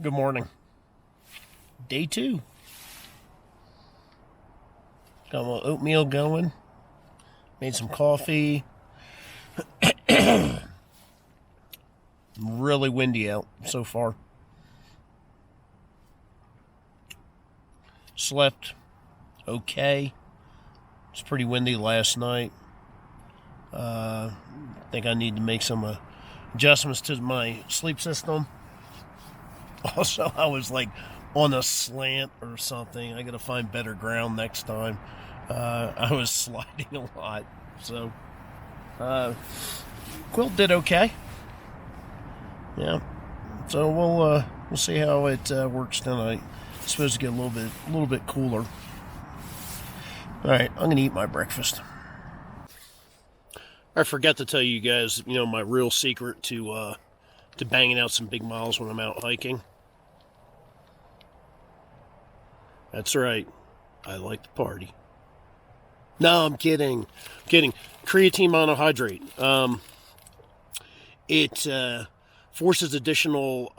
Good morning. Day 2. Got my oatmeal going. Made some coffee. Really windy out so far. Slept okay. It's pretty windy last night. I think I need to make some adjustments to my sleep system. Also, I was like on a slant or something. I gotta find better ground next time. I was sliding a lot. So, quilt did okay. Yeah. So we'll see how it works tonight. It's supposed to get a little bit cooler. All right, I'm gonna eat my breakfast. I forgot to tell you guys, my real secret to banging out some big miles when I'm out hiking. That's right. I like to party. No, I'm kidding. Creatine monohydrate. It forces additional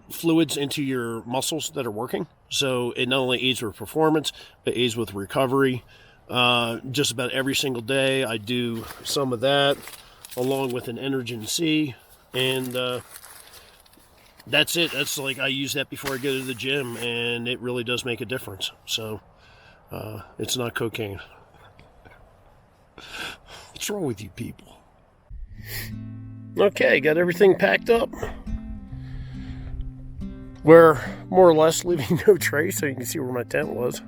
fluids into your muscles that are working. So it not only aids with performance, but aids with recovery. Just about every single day I do some of that along with an Energen C. And that's it. That's like I use that before I go to the gym, and it really does make a difference. So it's not cocaine. What's wrong with you people? Okay, got everything packed up. We're more or less leaving no trace, so you can see where my tent was.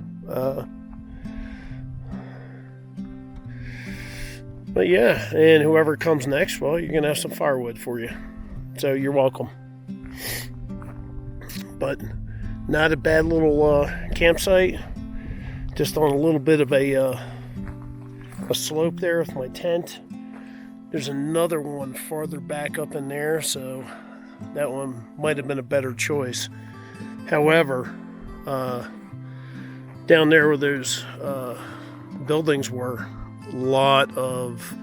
But yeah, and whoever comes next, well, you're gonna have some firewood for you. So you're welcome. But not a bad little campsite. Just on a little bit of a slope there with my tent. There's another one farther back up in there, so that one might have been a better choice. However, down there where those buildings were, a lot of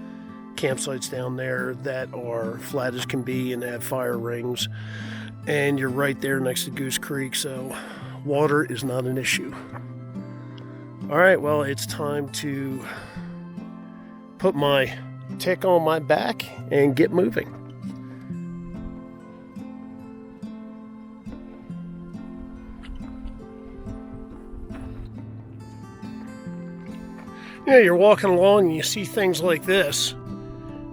campsites down there that are flat as can be and have fire rings. And you're right there next to Goose Creek, so water is not an issue. All right, well, it's time to put my tick on my back and get moving. You're walking along and you see things like this.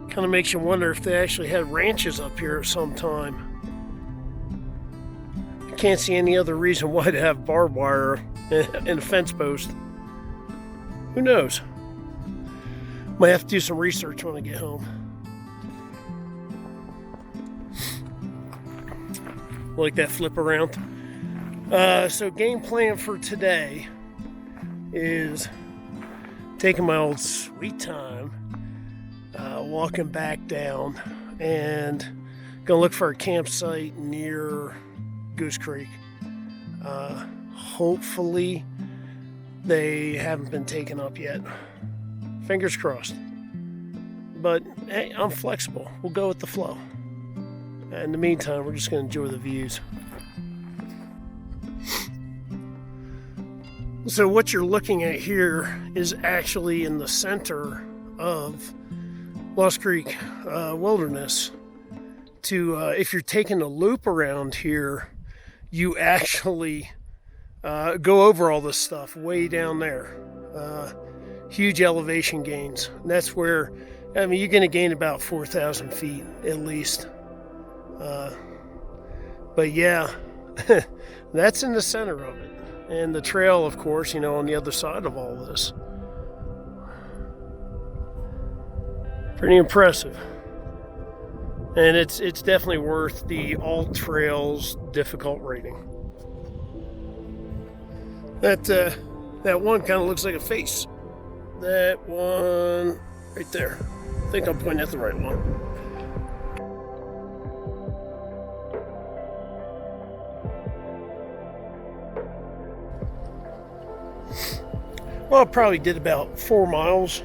Kind of makes you wonder if they actually had ranches up here at some time. I can't see any other reason why to have barbed wire and a fence post. Who knows? Might have to do some research when I get home. Like that flip around. So game plan for today is taking my old sweet time, walking back down, and gonna look for a campsite near Goose Creek. Hopefully they haven't been taken up yet. Fingers crossed. But hey, I'm flexible. We'll go with the flow. In the meantime, we're just gonna enjoy the views. So what you're looking at here is actually in the center of Lost Creek Wilderness. If you're taking a loop around here, you actually go over all this stuff way down there. Huge elevation gains. And that's where, you're going to gain about 4,000 feet at least. But yeah, that's in the center of it. And the trail, of course, on the other side of all this. Pretty impressive. And it's definitely worth the Alt Trails difficult rating. That one kind of looks like a face. That one right there. I think I'm pointing at the right one. Well, I probably did about 4 miles.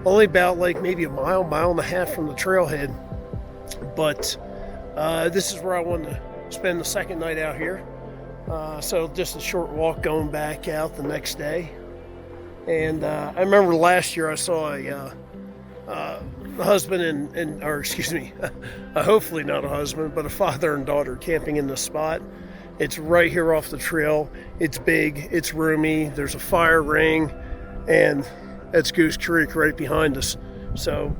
Only about maybe a mile and a half from the trailhead. But this is where I wanted to spend the second night out here. So just a short walk going back out the next day. And I remember last year I saw a husband or excuse me, hopefully not a husband, but a father and daughter camping in this spot. It's right here off the trail. It's big, it's roomy, there's a fire ring, and that's Goose Creek right behind us. So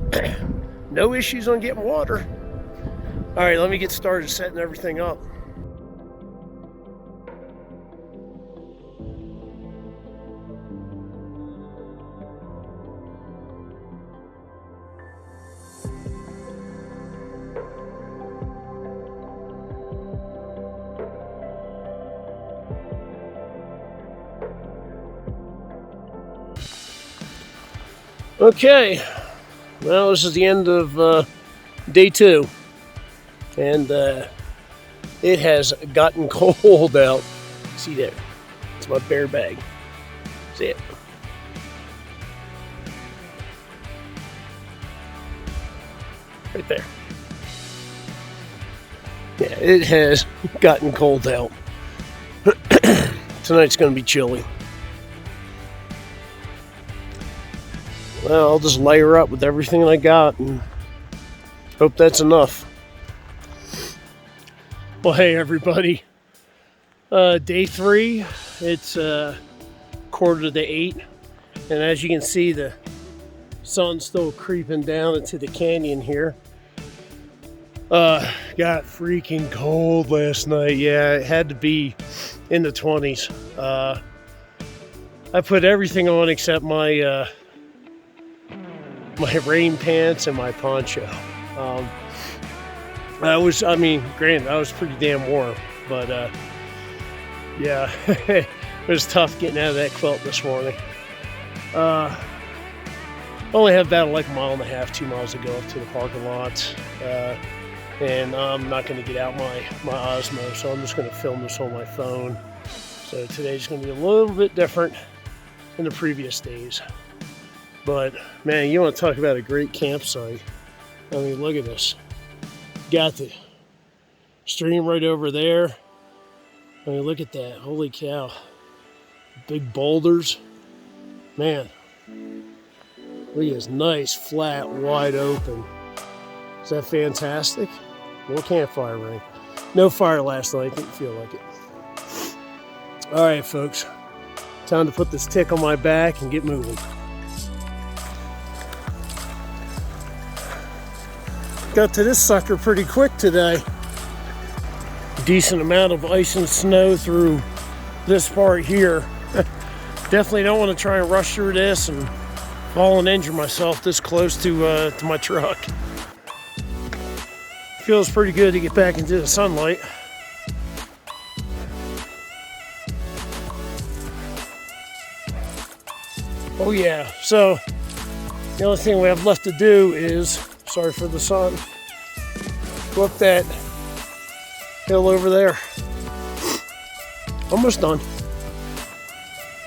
no issues on getting water. All right, let me get started setting everything up. Okay, well, this is the end of day 2, and it has gotten cold out. See there, it's my bear bag. See it? Right there. Yeah, it has gotten cold out. Tonight's going to be chilly. Well, I'll just layer up with everything I got and hope that's enough. Well, hey everybody. Day 3, it's 7:45, and as you can see, the sun's still creeping down into the canyon here. Got freaking cold last night. Yeah, it had to be in the 20s. I put everything on except my rain pants and my poncho. Granted, I was pretty damn warm, but yeah, it was tough getting out of that quilt this morning. Only have about like a mile and a half, 2 miles to go up to the parking lot, and I'm not going to get out my Osmo, so I'm just going to film this on my phone. So today's going to be a little bit different than the previous days. But man, you want to talk about a great campsite. I mean, look at this. Got the stream right over there. I mean, look at that. Holy cow. Big boulders. Man. Look at this nice, flat, wide open. Is that fantastic? Little campfire ring. No fire last night. Didn't feel like it. All right, folks. Time to put this tick on my back and get moving. Got to this sucker pretty quick today. Decent amount of ice and snow through this part here. Definitely don't want to try and rush through this and fall and injure myself this close to my truck. Feels pretty good to get back into the sunlight. Oh yeah, so the only thing we have left to do is, sorry for the sun, go up that hill over there. Almost done.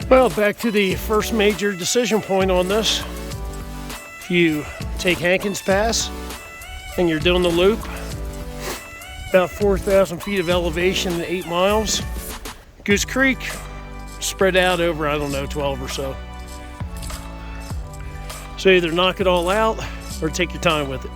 Well, back to the first major decision point on this. If you take Hankins Pass and you're doing the loop, about 4,000 feet of elevation and 8 miles. Goose Creek, spread out over, I don't know, 12 or so. So either knock it all out or take your time with it.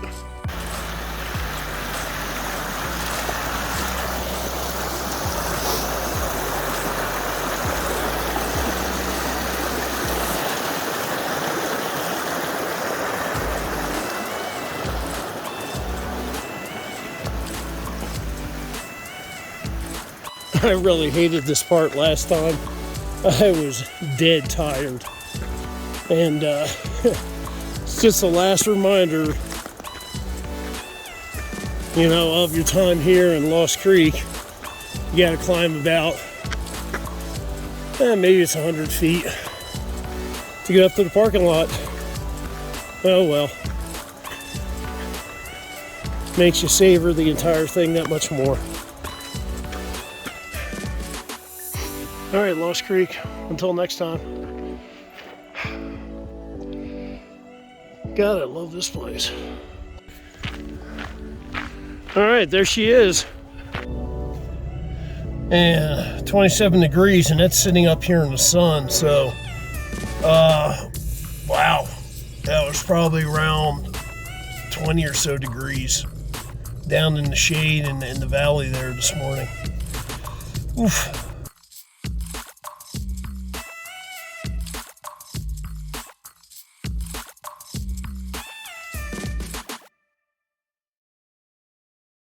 I really hated this part last time. I was dead tired. And it's just the last reminder, you know, of your time here in Lost Creek. You gotta climb about, maybe it's 100 feet to get up to the parking lot. Oh well. Makes you savor the entire thing that much more. All right, Lost Creek, until next time. God, I love this place. All right, there she is. and 27 degrees, and that's sitting up here in the sun. So wow, that was probably around 20 or so degrees down in the shade in the valley there this morning. Oof.